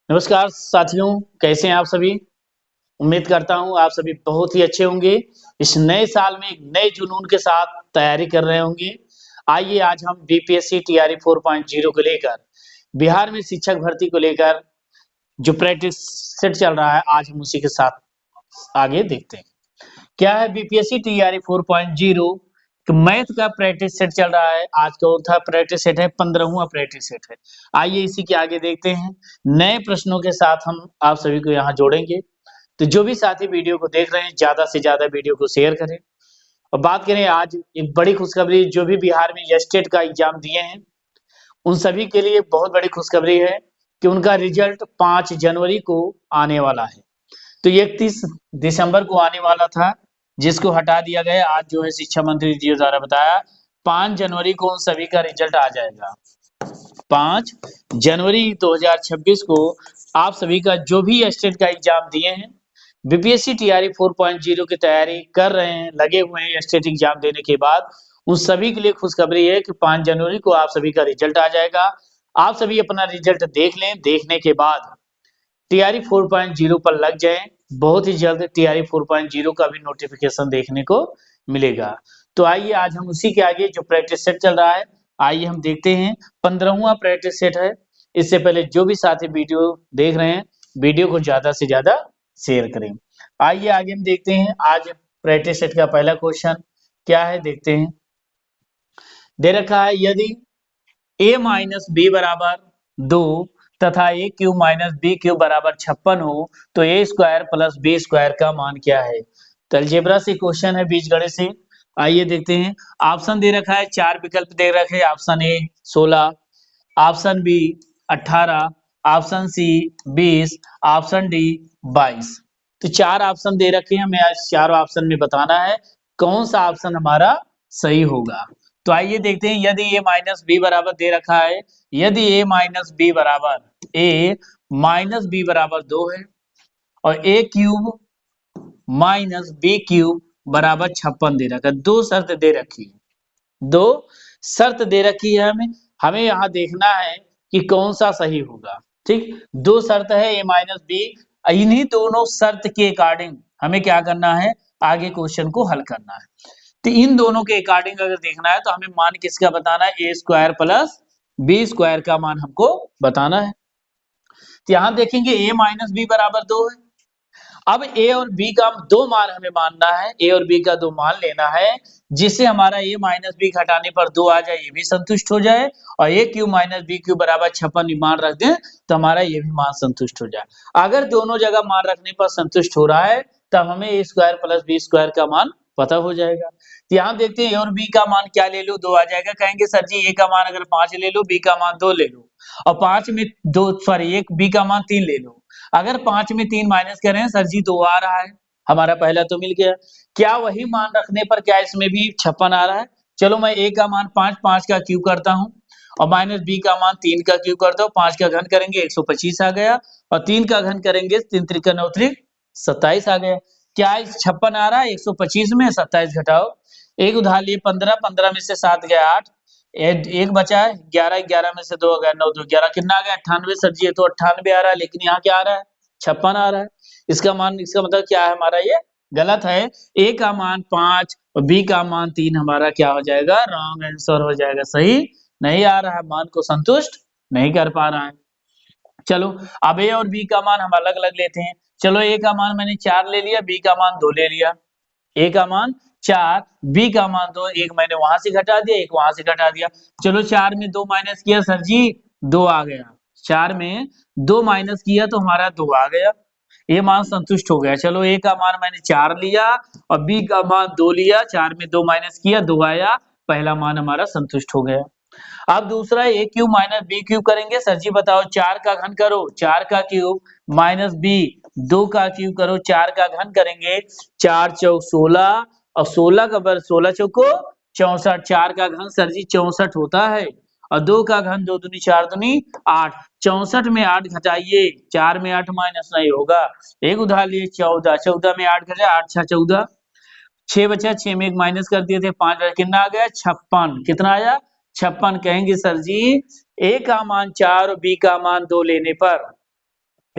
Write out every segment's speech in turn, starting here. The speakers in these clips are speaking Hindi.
नमस्कार साथियों, कैसे हैं आप सभी? उम्मीद करता हूँ आप सभी बहुत ही अच्छे होंगे। इस नए साल में एक नए जुनून के साथ तैयारी कर रहे होंगे। आइए आज हम बीपीएससी टीआरई 4.0 को लेकर बिहार में शिक्षक भर्ती को लेकर जो प्रैक्टिस सेट चल रहा है, आज हम उसी के साथ आगे देखते हैं। क्या है बीपीएससी टीआरई 4.0? मैथ का प्रैक्टिस सेट चल रहा है। आज कौन सा प्रैक्टिस सेट है? 15वां प्रैक्टिस सेट है। आइए इसी के आगे देखते हैं। नए प्रश्नों के साथ हम आप सभी को यहाँ जोड़ेंगे। तो जो भी साथी वीडियो को देख रहे हैं, ज़्यादा से ज़्यादा वीडियो को शेयर करें। और बात करें आज एक बड़ी खुशखबरी, जो भी बिहार में एस्टेट का एग्जाम दिए हैं, उन सभी के लिए बहुत बड़ी खुशखबरी है कि उनका रिजल्ट 5 जनवरी को आने वाला है। तो 31 दिसंबर को आने वाला था, जिसको हटा दिया गया। आज जो है शिक्षा मंत्री जी द्वारा बताया 5 जनवरी को उन सभी का रिजल्ट आ जाएगा। 5 जनवरी 2026 को आप सभी का जो भी एस्टेट का एग्जाम दिए हैं, बीपीएससी टीआरई 4.0 की तैयारी कर रहे हैं, लगे हुए हैं एस्टेट एग्जाम देने के बाद, उन सभी के लिए खुशखबरी है कि 5 जनवरी को आप सभी का रिजल्ट आ जाएगा। आप सभी अपना रिजल्ट देख लें। देखने के बाद टीआरई 4.0 पर लग जाएं। बहुत ही जल्द टीआरई 4.0 का भी नोटिफिकेशन देखने को मिलेगा। तो आइए आज हम उसी के आगे जो प्रैक्टिस सेट चल रहा है, आइए हम देखते हैं। 15वां प्रैक्टिस सेट है। इससे पहले जो भी साथी वीडियो देख रहे हैं, वीडियो को ज्यादा से ज्यादा शेयर करें। आइए आगे हम देखते हैं। आज प्रैक्टिस सेट का पहला क्वेश्चन क्या है, देखते हैं। दे रखा है यदि a माइनस बी बराबर 2 तथा ए क्यूब माइनस बी क्यूब बराबर 56 हो, तो ए स्क्वायर प्लस बी स्क्वायर का मान क्या है? तो अलजेब्रा से क्वेश्चन है, बीजगणित से। आइए देखते हैं। ऑप्शन दे रखा है, 4 विकल्प दे रखे हैं। Option A 16, option B 18, option C 20, option D 22। तो 4 ऑप्शन दे रखे हैं। हमें आज 4 ऑप्शन में बताना है कौन सा ऑप्शन हमारा सही होगा। तो आइए देखते हैं। यदि ए माइनस बी बराबर दे रखा है, यदि ए माइनस बी बराबर 2 है और ए क्यूब माइनस बी क्यूब बराबर 56 दे रखा है। दो शर्त दे रखी है, दो शर्त दे रखी है। हमें हमें यहाँ देखना है कि कौन सा सही होगा। ठीक, दो शर्त है ए माइनस बी। इन्हीं दोनों शर्त के अकॉर्डिंग हमें क्या करना है, आगे क्वेश्चन को हल करना है। तो इन दोनों के अकॉर्डिंग अगर देखना है तो हमें मान किसका बताना है, ए स्क्वायर प्लस बी स्क्वायर का मान हमको बताना है। तो यहाँ देखेंगे ए माइनस बी बराबर 2 है। अब ए और बी का दो मान हमें मानना है, ए और बी का दो मान लेना है, जिससे हमारा ए माइनस बी घटाने पर 2 आ जाए, ये भी संतुष्ट हो जाए। और ए क्यूब माइनस बी क्यूब बराबर 56 मान रख दें तो हमारा ये भी मान संतुष्ट हो जाए। अगर दोनों जगह मान रखने पर संतुष्ट हो रहा है, तब हमें ए स्क्वायर प्लस बी स्क्वायर का मान पता हो जाएगा। तो यहाँ देखते हैं ए और बी का मान क्या ले लो, 2 आ जाएगा। कहेंगे सर जी ए का मान अगर 5 ले लो, बी का मान 2 ले लो, और 5 में 2 सॉरी एक बी का मान 3 ले लो। अगर 5 में 3 माइनस करें सर जी 2 आ रहा है, हमारा पहला तो मिल गया। क्या वही मान रखने पर क्या इसमें भी 56 आ रहा है? चलो मैं ए का मान 5, 5 का क्यूब करता हूँ और माइनस बी का मान 3 का क्यूब करता हूँ। 5 का घन करेंगे 125 आ गया, और 3 का घन करेंगे 3 त्रिका 9 त्रिक 27 आ गया। क्या 56 आ रहा है? 125 में 27 घटाओ, एक उधार लिए 15, 15 में से 7 गया 8, एक बचा है 11, 11 में से 2 गया 9, 2 11, कितना आ गया 98। सर जी ये तो 98 आ रहा है, लेकिन यहाँ क्या आ रहा है, 56 आ रहा है। इसका मान, इसका मतलब क्या है हमारा, ये गलत है। ए का मान 5 और बी का मान 3 हमारा क्या हो जाएगा, रॉन्ग आंसर हो जाएगा। सही नहीं आ रहा है, मान को संतुष्ट नहीं कर पा रहा है। चलो अब ए और बी का मान हम अलग अलग लेते हैं। चलो ए का मान मैंने 4 ले लिया, बी का मान 2 ले लिया। ए का मान 4, बी का मान 2, एक मैंने वहां से घटा दिया, एक वहां से घटा दिया। चलो 4 में 2 माइनस किया सर जी 2 आ गया। 4 में 2 माइनस किया तो हमारा 2 आ गया, ये मान संतुष्ट हो गया। चलो ए का मान मैंने 4 लिया और बी का मान 2 लिया, 4 में 2 माइनस किया 2 आया, पहला मान हमारा संतुष्ट हो गया। अब दूसरा ए क्यूब माइनस बी क्यूब करेंगे। सर जी बताओ, 4 का घन करो 4 का क्यूब माइनस बी 2 का क्यूब करो 4 का घन करेंगे, 4 चौक 16 और 16 का वर्ग 16 चौको 64, 4 का घन सर जी 64 होता है, और 2 का घन 2 दूनी 4 दूनी 8, 64 में 8 घटाइए, 4 में 8 माइनस नहीं होगा, एक उधार लिए 14, 14 में 8 घटाए 8 6 14, 6 बचा, 6 में एक माइनस कर दिए थे 5, कितना आ गया 56, कितना आया 56। कहेंगे सर जी ए का मान 4 और बी का मान 2 लेने पर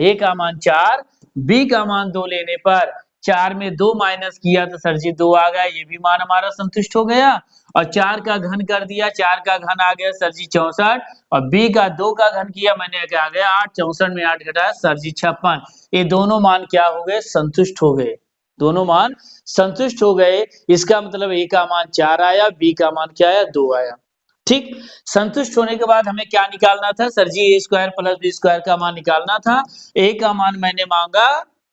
ए का मान 4, बी का मान 2 लेने पर 4 में 2 माइनस किया तो सर जी 2 आ गया, ये भी मान हमारा संतुष्ट हो गया। और 4 का घन कर दिया, 4 का घन आ गया सर जी 64, और बी का 2 का घन किया मैंने, क्या आ गया 8, 64 में 8 घटाया सर जी 56। ये दोनों मान क्या हो गए, संतुष्ट हो गए, दोनों मान संतुष्ट हो गए। इसका मतलब ए का मान 4 आया, बी का मान क्या आया, 2 आया। ठीक, संतुष्ट होने के बाद हमें क्या निकालना था सर जी, ए स्क्वायर प्लस बी स्क्वायर का मान निकालना था। ए का मान मैंने मांगा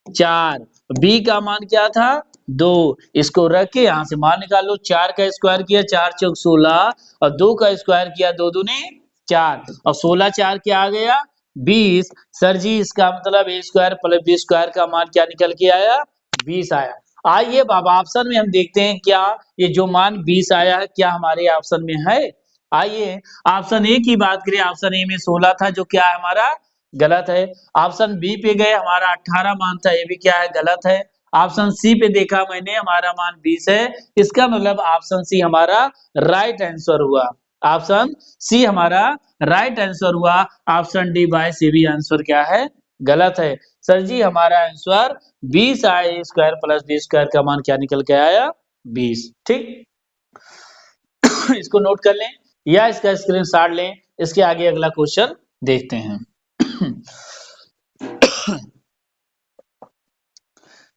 4, बी का मान क्या था 2, इसको रख के यहाँ से मान निकाल लो। 4 का स्क्वायर किया 4 चौक 16, और 2 का स्क्वायर किया 2 दूनी 4, और 16 4 क्या आ गया 20। सर जी इसका मतलब ए स्क्वायर प्लस बी स्क्वायर का मान क्या निकल के आया, 20 आया। आइए बाबा ऑप्शन में हम देखते हैं क्या ये जो मान 20 आया है क्या हमारे ऑप्शन में है। आइए ऑप्शन ए की बात करें, ऑप्शन ए में 16 था जो क्या है हमारा गलत है। ऑप्शन बी पे गए हमारा 18 मान था, ये भी क्या है गलत है। ऑप्शन सी पे देखा मैंने हमारा मान 20 है, इसका मतलब ऑप्शन सी हमारा राइट आंसर हुआ। ऑप्शन सी हमारा राइट आंसर हुआ। ऑप्शन डी बाय सी भी आंसर क्या है, गलत है। सर जी हमारा आंसर 20 आया, ए स्क्वायर प्लस बी स्क्वायर का मान क्या निकल के आया 20। ठीक इसको नोट कर लें या इसका स्क्रीनशॉट लें, इसके आगे अगला क्वेश्चन देखते हैं।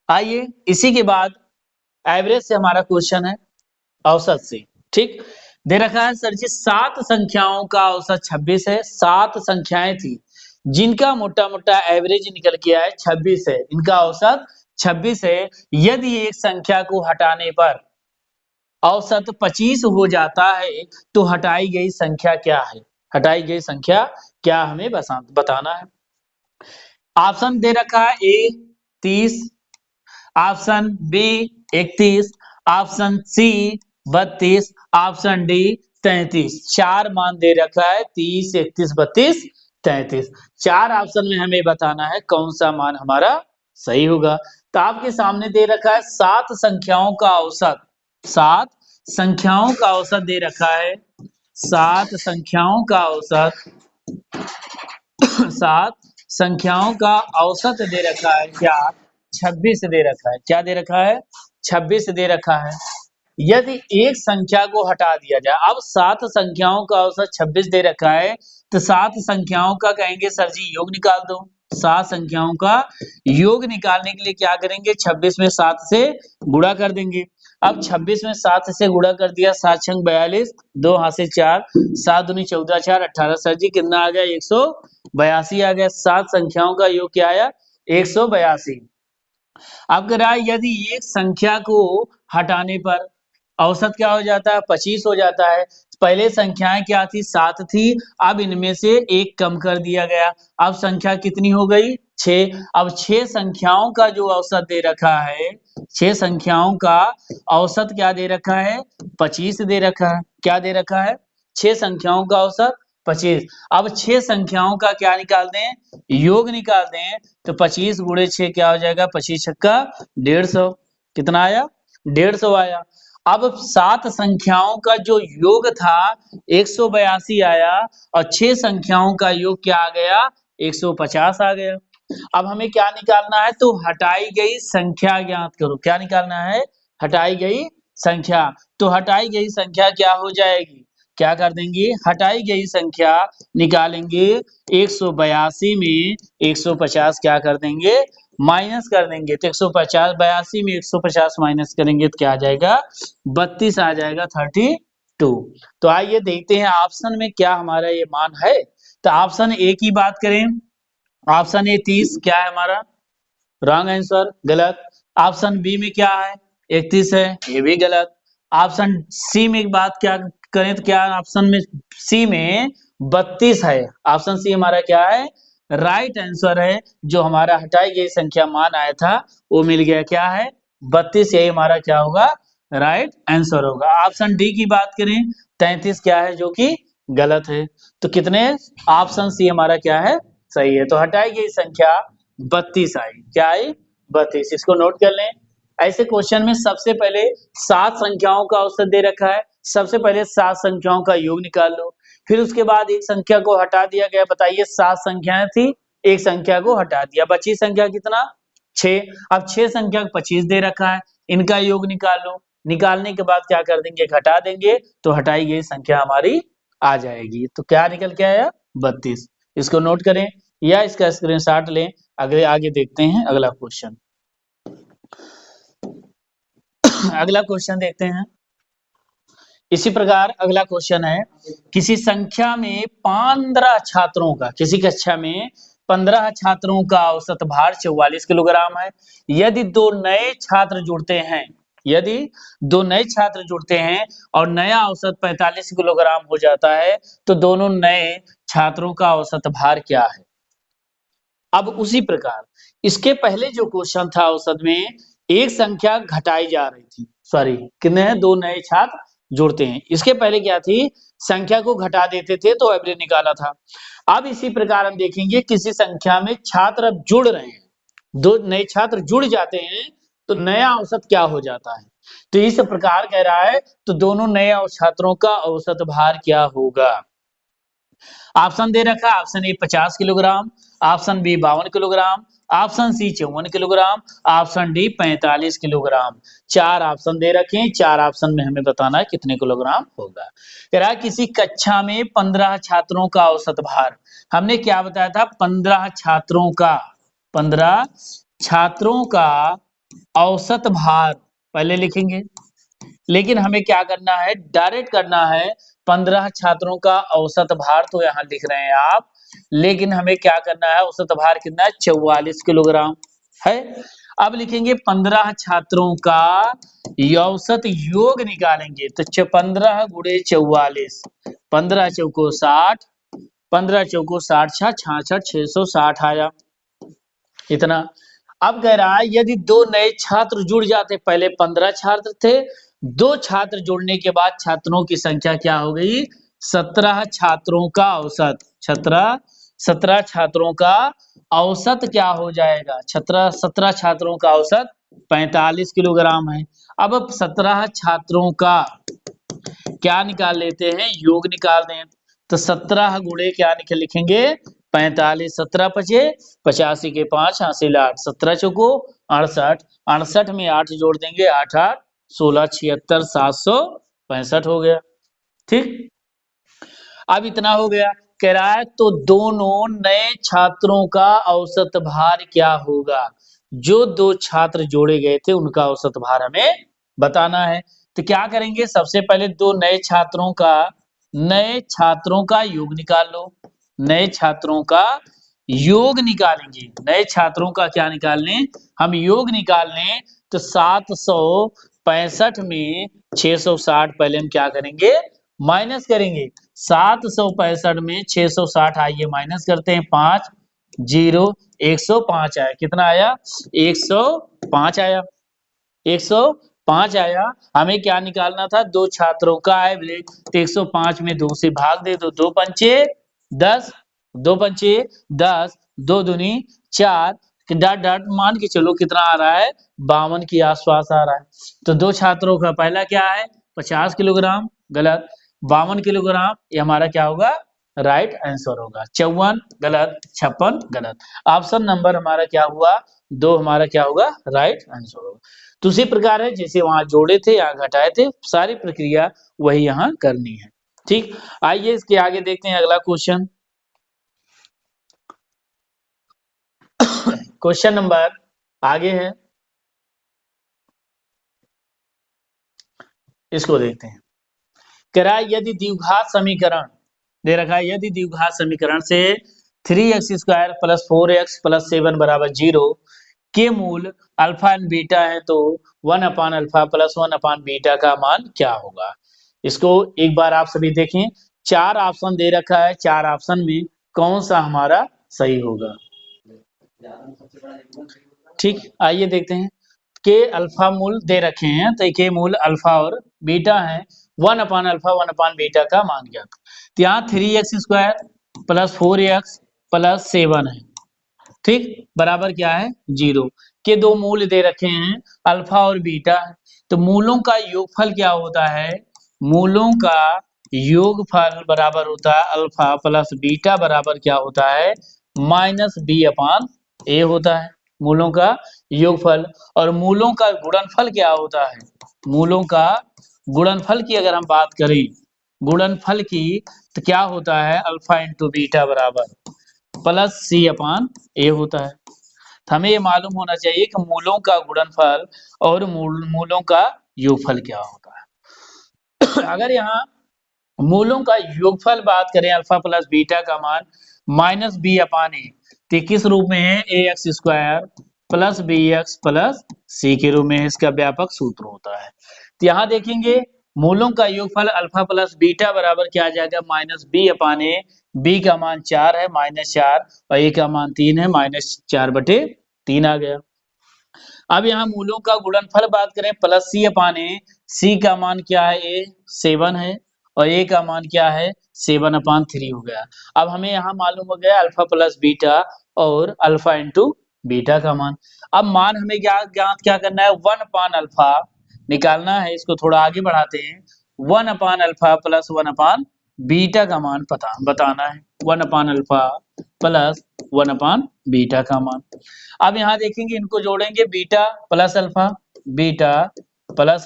आइए इसी के बाद एवरेज से हमारा क्वेश्चन है, औसत से। ठीक, दे रखा है सर जी 7 संख्याओं का औसत 26 है। 7 संख्याएं थी जिनका मोटा मोटा एवरेज निकल के आया 26 है, इनका औसत 26 है। यदि एक संख्या को हटाने पर औसत 25 हो जाता है तो हटाई गई संख्या क्या है, हटाई गई संख्या क्या हमें बताना है। ऑप्शन दे रखा है A 30, option B 31, option C 32, option D 33। चार मान दे रखा है 30, 31, 32, 33। चार ऑप्शन में हमें बताना है कौन सा मान हमारा सही होगा। तो आपके सामने दे रखा है 7 संख्याओं का औसत, 7 संख्याओं का औसत दे रखा है, 7 संख्याओं का औसत, 7 संख्याओं का औसत दे रखा है क्या 26 दे रखा है, क्या दे रखा है 26 दे रखा है। यदि एक संख्या को हटा दिया जाए, अब 7 संख्याओं का औसत 26 दे रखा है, तो 7 संख्याओं का कहेंगे सर जी योग निकाल दो। 7 संख्याओं का योग निकालने के लिए क्या करेंगे, 26 में 7 से गुणा कर देंगे। अब 26 में 7 से गुणा कर दिया, 7 छंग 42, 2 हाथ से 4, 7 दूनी 14, 4 18। सर जी कितना आ गया 182 आ गया। 7 संख्याओं का योग क्या आया 182। अब रहा यदि एक संख्या को हटाने पर औसत क्या हो जाता है 25 हो जाता है। पहले संख्याएं क्या थी 7 थी, अब इनमें से एक कम कर दिया गया, अब संख्या कितनी हो गई 6। अब 6 संख्याओं का जो औसत दे रखा है, 6 संख्याओं का औसत क्या दे रखा है 25 दे रखा है। क्या दे रखा है 6 संख्याओं का औसत 25। अब 6 संख्याओं का क्या निकाल दें, योग निकाल दें, तो 25 गुणे 6 क्या हो जाएगा 25 छक्का 150। कितना आया 150 आया। अब 7 संख्याओं का जो योग था 182 आया, और 6 संख्याओं का योग क्या आ गया 150 आ गया। अब हमें क्या निकालना है, तो हटाई गई संख्या ज्ञात करो। क्या निकालना है, हटाई गई संख्या। तो हटाई गई संख्या क्या हो जाएगी, क्या कर देंगे, हटाई गई संख्या निकालेंगे 182 में 150 क्या कर देंगे माइनस कर देंगे। तो 150 82 में 150 माइनस करेंगे तो क्या आ जाएगा 32 आ जाएगा 32। तो आइए देखते हैं ऑप्शन में क्या हमारा ये मान है। तो ऑप्शन ए की बात करें, ऑप्शन ए 30 क्या है हमारा रॉन्ग आंसर, गलत। ऑप्शन बी में क्या है 31 है, ये भी गलत। ऑप्शन सी में बात क्या करें तो क्या ऑप्शन में सी में 32 है। ऑप्शन सी हमारा क्या है राइट आंसर है। जो हमारा हटाई गई संख्या मान आया था वो मिल गया क्या है 32, यही हमारा क्या होगा राइट आंसर होगा। ऑप्शन डी की बात करें 33 क्या है जो कि गलत है। तो कितने ऑप्शन सी हमारा क्या है सही है। तो हटाई गई संख्या 32 आई, क्या आई 32। इसको नोट कर लें। ऐसे क्वेश्चन में सबसे पहले 7 संख्याओं का औसत दे रखा है, सबसे पहले 7 संख्याओं का योग निकाल लो। फिर उसके बाद एक संख्या को हटा दिया गया, बताइए 7 संख्याएं थी एक संख्या को हटा दिया, बची संख्या कितना 6। अब 6 संख्या को 25 दे रखा है, इनका योग निकाल लो। निकालने के बाद क्या कर देंगे, घटा देंगे तो हटाई गई संख्या हमारी आ जाएगी। तो क्या निकल के आया 32। इसको नोट करें या इसका स्क्रीनशॉट लें। अगले आगे देखते हैं अगला क्वेश्चन। अगला क्वेश्चन देखते हैं। इसी प्रकार अगला क्वेश्चन है, किसी संख्या में 15 छात्रों का, किसी कक्षा में 15 छात्रों का औसत भार 44 किलोग्राम है। यदि दो नए छात्र जुड़ते हैं, यदि दो नए छात्र जुड़ते हैं और नया औसत 45 किलोग्राम हो जाता है, तो दोनों नए छात्रों का औसत भार क्या है। अब उसी प्रकार इसके पहले जो क्वेश्चन था औसत में एक संख्या घटाई जा रही थी, सॉरी कितने हैं, दो नए छात्र जुड़ते हैं। इसके पहले क्या थी, संख्या को घटा देते थे तो एवरेज निकाला था। अब इसी प्रकार हम देखेंगे किसी संख्या में छात्र अब जुड़ रहे हैं, दो नए छात्र जुड़ जाते हैं तो नया औसत क्या हो जाता है। तो इस प्रकार कह रहा है तो दोनों नए छात्रों का औसत भार क्या होगा। ऑप्शन दे रखा है, option A 50 kilogram, option B 52 kilogram, option C 54 kilogram, option D 45 kilogram. चार ऑप्शन दे रखे हैं, चार ऑप्शन में हमें बताना है कितने किलोग्राम होगा। कह रहा है किसी कक्षा में 15 छात्रों का औसत भार, हमने क्या बताया था 15 छात्रों का, 15 छात्रों का औसत भार पहले लिखेंगे, लेकिन हमें क्या करना है, डायरेक्ट करना है। 15 छात्रों का औसत भार तो यहाँ लिख रहे हैं आप, लेकिन हमें क्या करना है, औसत भार कितना है 44 किलोग्राम है। अब लिखेंगे 15 छात्रों का औसत योग निकालेंगे, तो 15 गुणे 44, 15 चौको 60, 15 चौको 60 66, 660 आया इतना। अब कह रहा है यदि दो नए छात्र जुड़ जाते, पहले 15 छात्र थे, दो छात्र जुड़ने के बाद छात्रों की संख्या क्या हो गई, 17 छात्रों का औसत, 17 छात्रों का औसत क्या हो जाएगा, 17 छात्रों का औसत 45 किलोग्राम है। अब 17 छात्रों का क्या निकाल लेते हैं, योग निकाल दें। तो 17 गुणे क्या लिखेंगे 45, 17 पचे 85 के 5 हासिल 8, 17 चौको 68, 68 में 8 जोड़ देंगे, 8 8 16 76 765 हो गया। ठीक, अब इतना हो गया। कह रहा है तो दोनों नए छात्रों का औसत भार क्या होगा, जो दो छात्र जोड़े गए थे उनका औसत भार हमें बताना है। तो क्या करेंगे, सबसे पहले दो नए छात्रों का योग निकाल लो, नए छात्रों का योग निकालेंगे। नए छात्रों का क्या निकाल लें, हम योग निकाल लें। तो 765 में 660 पहले हम क्या करेंगे, माइनस करेंगे। 765 में 660 आइए माइनस करते हैं, 5 0 105 आया, कितना आया 105 आया, 105 आया। हमें क्या निकालना था, दो छात्रों का एवरेज। तो 105 में 2 से भाग दे दो, 2 पंचे 10, 2 पंचे 10, 2 दूनी 4, डॉट डॉट मान के चलो कितना आ रहा है 52 के आसपास आ रहा है। तो दो छात्रों का पहला क्या है 50 किलोग्राम, गलत। 52 किलोग्राम ये हमारा क्या होगा, राइट आंसर होगा। 54 गलत, 56 गलत। ऑप्शन नंबर हमारा क्या हुआ, 2 हमारा क्या होगा, राइट आंसर होगा। तो उसी प्रकार है जैसे वहां जोड़े थे यहाँ घटाए थे, सारी प्रक्रिया वही यहाँ करनी है। ठीक, आइए इसके आगे देखते हैं अगला क्वेश्चन। क्वेश्चन नंबर आगे है, इसको देखते हैं। कह रहा है यदि द्विघात समीकरण दे रखा है, यदि द्विघात समीकरण से 3x² प्लस 4x प्लस 7 बराबर 0 के मूल अल्फा एंड बीटा है, तो 1 अपान अल्फा प्लस 1 अपान बीटा का मान क्या होगा। इसको एक बार आप सभी देखें, चार ऑप्शन दे रखा है, चार ऑप्शन में कौन सा हमारा सही होगा। ठीक, आइए देखते हैं। के अल्फा मूल दे रखे हैं, तो के मूल अल्फा और बीटा है। 1 अपान अल्फा 1 अपान बीटा का मान ज्ञात। तो यहाँ 3x² प्लस 4x प्लस 7 है, ठीक, बराबर क्या है 0 के दो मूल दे रखे हैं अल्फा और बीटा। तो मूलों का योगफल क्या होता है, मूलों का योगफल बराबर होता है अल्फा प्लस बीटा बराबर क्या होता है माइनस बी अपान ए होता है मूलों का योगफल। और मूलों का गुणनफल क्या होता है? मूलों का गुणनफल की अगर हम बात करें, गुणनफल की, तो क्या होता है? अल्फा इंटू बीटा बराबर प्लस सी अपान ए होता है। तो हमें ये मालूम होना चाहिए कि मूलों का गुणनफल और मूलों का योगफल क्या होता है। अगर यहाँ मूलों का योगफल बात करें अल्फा प्लस बीटा का मान माइनस बी अपान ए, तो किस रूप में है? A X square plus B X plus C के रूप में है। इसका व्यापक सूत्र होता है। तो यहाँ देखेंगे मूलों का योगफल अल्फा प्लस बीटा बराबर क्या आ जाएगा? माइनस बी अपान ए। बी का मान 4 है, -4, और ए का मान 3 है, -4/3 आ गया। अब यहाँ मूलों का गुणनफल बात करें प्लस सी अपान ए। सी का मान क्या है? ए 7 है, और ए का मान क्या है? 7/3 हो गया। अब हमें यहाँ मालूम हो गया अल्फा प्लस बीटा और अल्फा इंटू बीटा का मान। अब मान हमें ज्ञात क्या करना है? 1/अल्फा निकालना है। इसको थोड़ा आगे बढ़ाते हैं। 1/अल्फा प्लस 1/बीटा का मान पता बताना है। 1/अल्फा प्लस 1/बीटा का मान। अब यहाँ देखेंगे इनको जोड़ेंगे, बीटा प्लस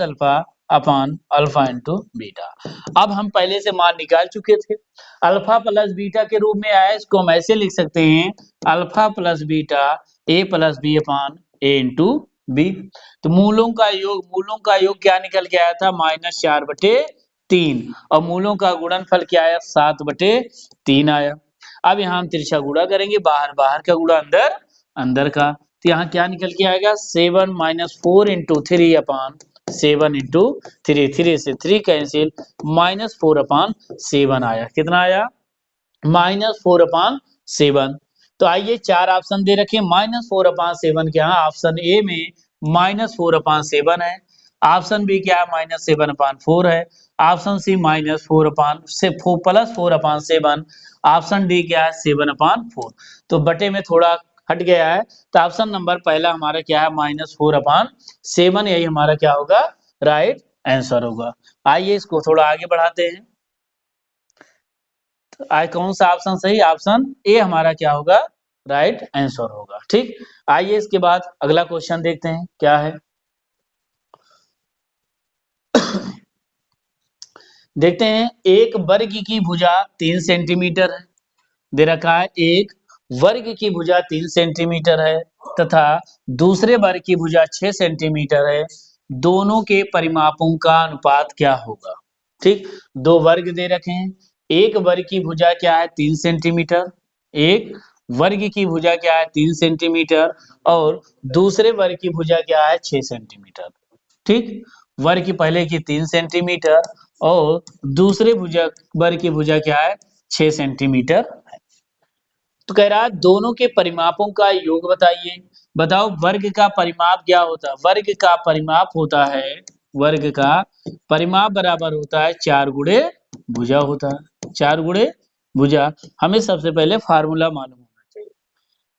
अल्फा अपान अल्फा इंटू बीटा। अब हम पहले से मान निकाल चुके थे। अल्फा प्लस बीटा के रूप में आया, इसको हम ऐसे लिख सकते हैं alpha plus beta A plus B upon A into B. तो मूलों का योग क्या निकल के आया था? -4/3। और मूलों का गुणनफल क्या आया? 7/3 आया। अब यहाँ हम तिरछा गुणा करेंगे, बाहर बाहर का गुणा अंदर अंदर का। तो यहाँ क्या निकल के आएगा? 7 - 4 × 3 अपान 7 × 3, 3 से 3 कैंसिल, -4/7 आया। कितना आया? -4/7। तो आइए चार ऑप्शन दे रखे, -4/7 के यहाँ ऑप्शन ए में -4/7 है, ऑप्शन बी क्या है? -7/4 है, ऑप्शन सी +4/7, ऑप्शन डी क्या है? 7/4। तो बटे में थोड़ा हट गया है, तो ऑप्शन नंबर पहला हमारा क्या है? -4/7, यही हमारा क्या होगा? राइट आंसर होगा। आइए इसको थोड़ा आगे बढ़ाते हैं। तो आई कौन सा ऑप्शन सही? ऑप्शन ए हमारा क्या होगा? राइट आंसर होगा। ठीक, आइए इसके बाद अगला क्वेश्चन देखते हैं क्या है। देखते हैं, एक वर्ग की भुजा 3 सेंटीमीटर है, दे रखा है एक वर्ग की भुजा 3 सेंटीमीटर है तथा दूसरे वर्ग की भुजा 6 सेंटीमीटर है। दोनों के परिमापों का अनुपात क्या होगा? ठीक, दो वर्ग दे रखे हैं। एक वर्ग की भुजा क्या है? 3 सेंटीमीटर। एक वर्ग की भुजा क्या है? 3 सेंटीमीटर। और दूसरे वर्ग की भुजा क्या है? 6 सेंटीमीटर। ठीक, वर्ग की पहले की 3 सेंटीमीटर और दूसरे भुजा वर्ग की भुजा क्या है? 6 सेंटीमीटर। तो कह रहा है दोनों के परिमापों का योग बताइए। बताओ वर्ग का परिमाप क्या होता है? वर्ग का परिमाप होता है, वर्ग का परिमाप बराबर होता है 4 गुणे भुजा होता है। 4 गुणे भुजा। हमें सबसे पहले फार्मूला मालूम होना चाहिए।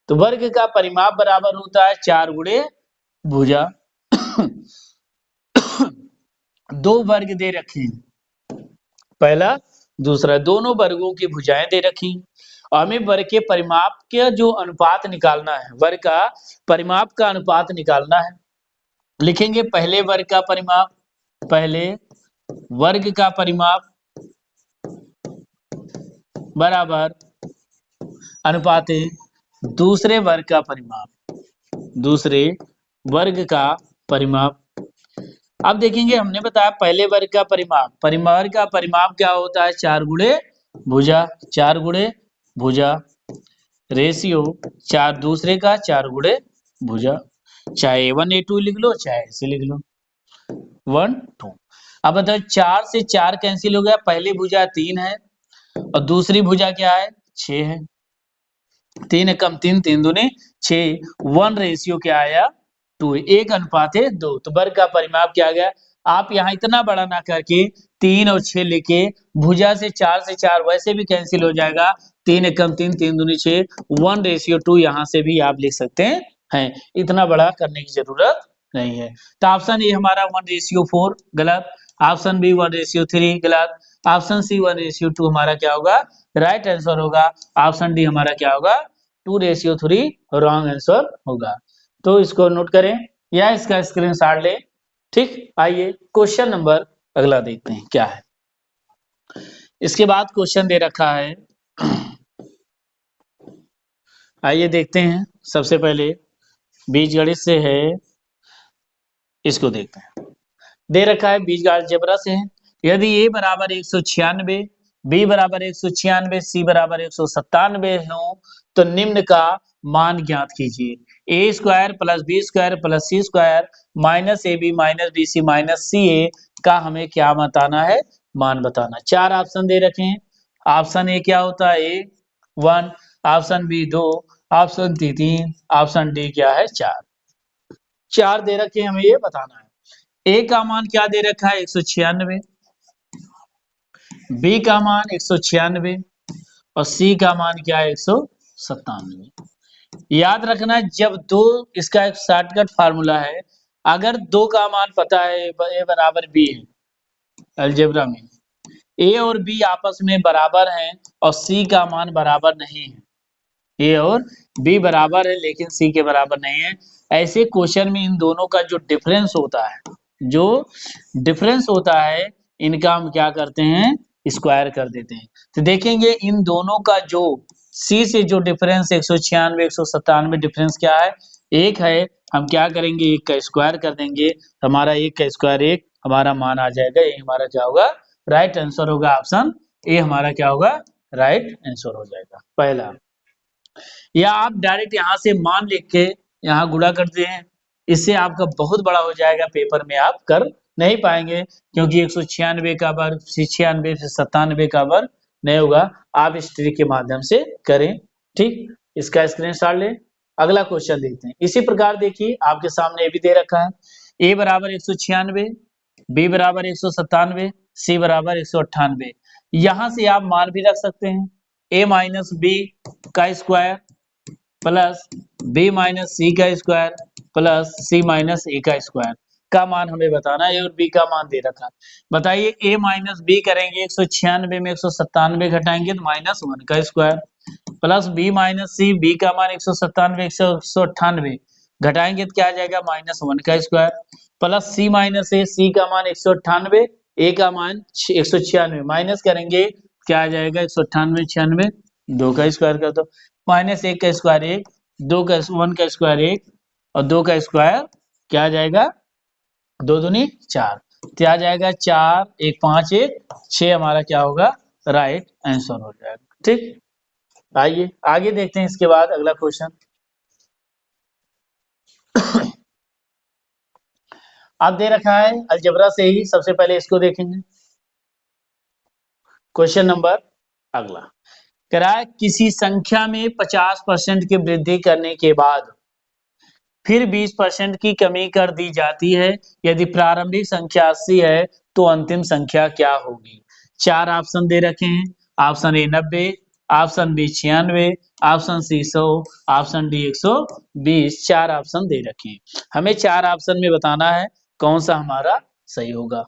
तो वर्ग का परिमाप बराबर होता है 4 गुणे भुजा। दो वर्ग दे रखे हैं, पहला दूसरा, दोनों वर्गों की भुजाएं दे रखी। और हमें वर्ग के परिमाप के जो अनुपात निकालना है, वर्ग का परिमाप का अनुपात निकालना है। लिखेंगे पहले वर्ग का परिमाप, पहले वर्ग का परिमाप बराबर अनुपात दूसरे वर्ग का परिमाप, दूसरे वर्ग का परिमाप। अब देखेंगे, हमने बताया पहले वर्ग का परिमाप, परिमाप का परिमाप क्या होता है? 4 गुणे भुजा, 4 गुणे भुजा रेशियो 4 दूसरे का 4 गुणे भुजा। चाहे A1 A2 लिख लो, चाहे ऐसे लिख लो 1 2। अब बताओ 4 से 4 कैंसिल हो गया, पहली भुजा 3 है और दूसरी भुजा क्या है? 6 है। 3 कम 3, 3 दूनी 6, 1 रेशियो क्या आया? 2, 1/2। तो वर्ग का परिमाप क्या आ गया? आप यहाँ इतना बड़ा ना करके 3 और 6 लेके भुजा से 4 वैसे भी कैंसिल हो जाएगा। 3 कम 3, 3 दूनी 6, 1/2 यहाँ से भी आप लिख सकते हैं। इतना बड़ा करने की जरूरत नहीं है। तो ऑप्शन ए हमारा 1/4 गलत, ऑप्शन बी 1/3 गलत, ऑप्शन सी 1/2 हमारा क्या होगा? राइट आंसर होगा। ऑप्शन डी हमारा क्या होगा? 2:3 रॉन्ग आंसर होगा। तो इसको नोट करें या इसका स्क्रीनशॉट लें। ठीक, आइए क्वेश्चन नंबर अगला देखते हैं क्या है। इसके बाद क्वेश्चन दे रखा है, आइए देखते हैं। सबसे पहले बीजगणित से है, इसको देखते हैं। दे रखा है बीजगणित अलजेब्रा से है। यदि a बराबर 196, b बराबर 196, c बराबर 197 हो तो निम्न का मान ज्ञात कीजिए। A square plus B square plus C square minus A B minus B C minus C A का हमें क्या बताना है, मान बताना। चार ऑप्शन दे रखे हैं। ऑप्शन ए क्या होता है, A 1, option B 2, option D 3, option D क्या है 4। चार दे रखे हैं, हमें ये बताना है। ए का मान क्या दे रखा है 196, बी का मान 196 और सी का मान क्या है 197। याद रखना जब दो, इसका एक शॉर्टकट फार्मूला है। अगर दो का मान पता है ए बराबर बी है, अलजेब्रा में ए और बी आपस में बराबर हैं और सी का मान बराबर नहीं है, ए और बी बराबर है लेकिन सी के बराबर नहीं है, ऐसे क्वेश्चन में इन दोनों का जो डिफरेंस होता है, जो डिफरेंस होता है इनका हम क्या करते हैं, स्क्वायर कर देते हैं। तो देखेंगे इन दोनों का जो सी से जो डिफरेंस 196 197 डिफरेंस क्या है, एक है। हम क्या करेंगे, एक का स्क्वायर कर देंगे, हमारा एक का स्क्वायर एक, हमारा मान आ जाएगा। ये हमारा क्या होगा, राइट आंसर होगा। ऑप्शन ए हमारा क्या होगा, राइट आंसर हो जाएगा पहला। या आप डायरेक्ट यहाँ से मान लिख के यहाँ गुणा करते हैं, इससे आपका बहुत बड़ा हो जाएगा, पेपर में आप कर नहीं पाएंगे क्योंकि 196 का वर्ग 96 से 97 का वर्ग नहीं होगा। आप इस ट्रिक के माध्यम से करें। ठीक, इसका स्क्रीनशॉट लें। अगला क्वेश्चन देखते हैं। इसी प्रकार देखिए आपके सामने ये भी दे रखा है, ए बराबर 196, बी बराबर 197, सी बराबर 198। यहाँ से आप मान भी रख सकते हैं, ए माइनस बी का स्क्वायर प्लस बी माइनस सी का स्क्वायर प्लस सी माइनस ए का स्क्वायर का मान हमें बताना है और बी का मान दे रखा है। बताइए ए माइनस बी करेंगे, 196 में 197 घटाएंगे तो -1 का स्क्वायर प्लस बी माइनस सी, बी का मान 197 198 घटाएंगे तो क्या आ जाएगा, -1 का स्क्वायर प्लस सी माइनस ए, सी का मान 198, ए का मान 196 माइनस करेंगे क्या आ जाएगा, 198 96 2 का स्क्वायर कर दो, -1 का स्क्वायर 1, 2 का 1 का स्क्वायर 1 और 2 का स्क्वायर क्या आ जाएगा, 2 दूनी 4, क्या आ जाएगा 4 1 5 1 6 हमारा क्या होगा, राइट आंसर हो जाएगा। ठीक, आइए आगे देखते हैं। इसके बाद अगला क्वेश्चन आप दे रखा है अलजेब्रा से ही, सबसे पहले इसको देखेंगे। क्वेश्चन नंबर अगला कह रहा है, किसी संख्या में 50% की वृद्धि करने के बाद फिर 20% की कमी कर दी जाती है। यदि प्रारंभिक संख्या 80 है तो अंतिम संख्या क्या होगी। चार ऑप्शन दे रखे हैं। Option A 90, option B 96, option C 100, option D 120। चार ऑप्शन दे रखे हैं, हमें चार ऑप्शन में बताना है कौन सा हमारा सही होगा।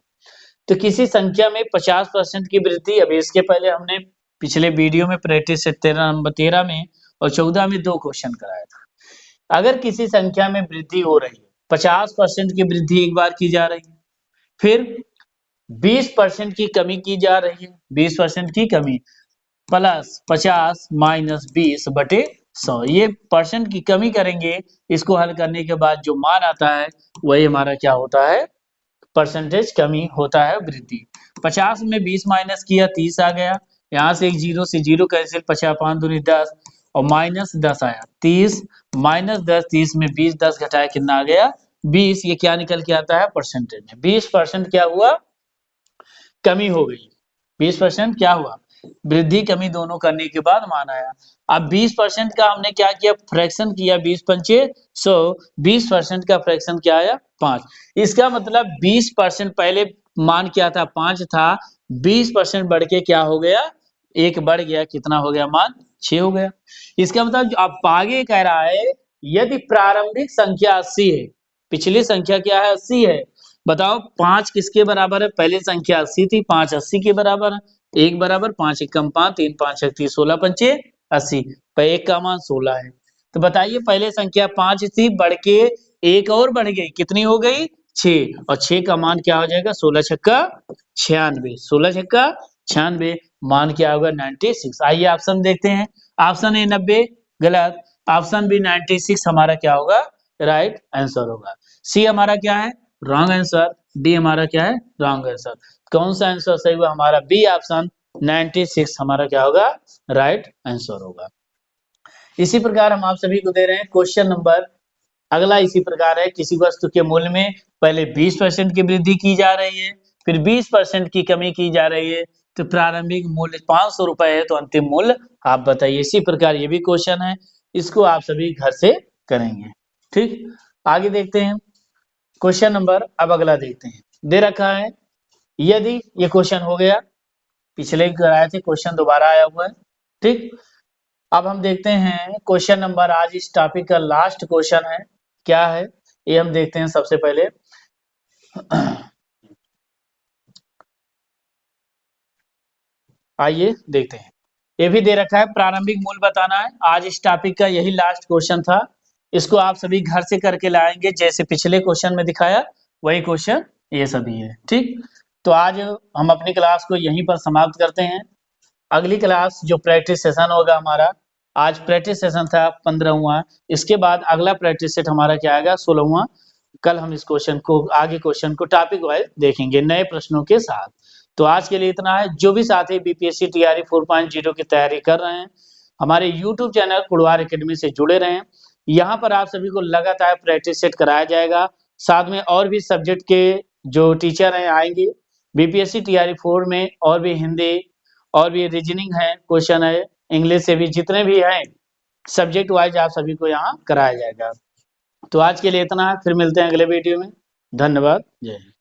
तो किसी संख्या में 50% की वृद्धि, अभी इसके पहले हमने पिछले वीडियो में प्रैक्टिस सेट 13 में और 14 में 2 क्वेश्चन कराया था। अगर किसी संख्या में वृद्धि हो रही है, 50% की वृद्धि एक बार की जा रही है, फिर 20% की कमी की जा रही है, 20% की कमी प्लस 50 माइनस 20 बटे 100, ये परसेंट की कमी करेंगे। इसको हल करने के बाद जो मान आता है वही हमारा क्या होता है, परसेंटेज कमी होता है वृद्धि। 50 में 20 माइनस किया 30 आ गया, यहाँ से एक जीरो से जीरो कैंसिल, 50 5 दूनी 10 और माइनस 10 आया, 30 माइनस 10, 30 में 20 10 घटाया कितना आ गया 20। ये क्या निकल के आता है, परसेंटेज में 20% क्या हुआ, कमी हो गई। 20% क्या हुआ, वृद्धि कमी दोनों करने के बाद मान आया। अब 20% का हमने क्या किया, फ्रैक्शन किया, 20 पंचे 100, 20% का फ्रैक्शन क्या आया 5। इसका मतलब 20% पहले मान क्या था 5 था, 20% बढ़ के क्या हो गया, एक बढ़ गया, कितना हो गया मान 6 हो गया। इसका मतलब अब आगे कह रहा है यदि प्रारंभिक संख्या 80 है, पिछली संख्या क्या है 80 है, बताओ 5 किसके बराबर है, पहली संख्या 80 थी, 5 80 के बराबर है, 1 बराबर 5 एकम 5 3 5 31 16 पंचे 80, पर 1 का मान 16 है। तो बताइए पहले संख्या 5 थी, बढ़ के 1 और बढ़ गई, कितनी हो गई 6, और 6 का मान क्या हो जाएगा 16 छक्का 96, 16 छक्का 96, मान क्या होगा 96। आइए ऑप्शन देखते हैं। ऑप्शन ए 90 गलत, ऑप्शन बी 96 हमारा क्या होगा राइट आंसर होगा। सी हमारा क्या है रॉन्ग आंसर, डी हमारा क्या है रॉन्ग आंसर। कौन सा आंसर सही हुआ हमारा बी ऑप्शन 96 हमारा क्या होगा राइट आंसर होगा। इसी प्रकार हम आप सभी को दे रहे हैं क्वेश्चन नंबर अगला। इसी प्रकार है, किसी वस्तु के मूल्य में पहले 20% की वृद्धि की जा रही है, फिर 20% की कमी की जा रही है, तो प्रारंभिक मूल्य 500 रुपए है, तो अंतिम मूल्य आप बताइए। इसी प्रकार ये भी क्वेश्चन है, इसको आप सभी घर से करेंगे। ठीक, आगे देखते हैं क्वेश्चन नंबर। अब अगला देखते हैं, दे रखा है यदि ये क्वेश्चन हो गया, पिछले कराए थे क्वेश्चन दोबारा आया हुआ है। ठीक, अब हम देखते हैं क्वेश्चन नंबर, आज इस टॉपिक का लास्ट क्वेश्चन है, क्या है ये हम देखते हैं सबसे पहले। आइए देखते हैं, ये भी दे रखा है प्रारंभिक मूल्य बताना है। आज इस टॉपिक का यही लास्ट क्वेश्चन था, इसको आप सभी घर से करके लाएंगे, जैसे पिछले क्वेश्चन में दिखाया वही क्वेश्चन ये सभी है। ठीक, तो आज हम अपनी क्लास को यहीं पर समाप्त करते हैं। अगली क्लास जो प्रैक्टिस सेशन होगा हमारा, आज प्रैक्टिस सेशन था 15वां, इसके बाद अगला प्रैक्टिस सेट हमारा क्या आएगा 16वां। कल हम इस क्वेश्चन को आगे क्वेश्चन को टॉपिक वाइज देखेंगे नए प्रश्नों के साथ। तो आज के लिए इतना है। जो भी साथी बीपीएससी टीआरई 4.0 की तैयारी कर रहे हैं, हमारे यूट्यूब चैनल कुड़वार एकेडमी से जुड़े रहें। यहाँ पर आप सभी को लगातार प्रैक्टिस सेट कराया जाएगा, साथ में और भी सब्जेक्ट के जो टीचर हैं आएंगे बीपीएससी टीआरई 4 में, और भी हिंदी और भी रीजनिंग है, क्वेश्चन है, इंग्लिश से भी जितने भी हैं सब्जेक्ट वाइज आप सभी को यहाँ कराया जाएगा। तो आज के लिए इतना है, फिर मिलते हैं अगले वीडियो में। धन्यवाद, जय हिंद।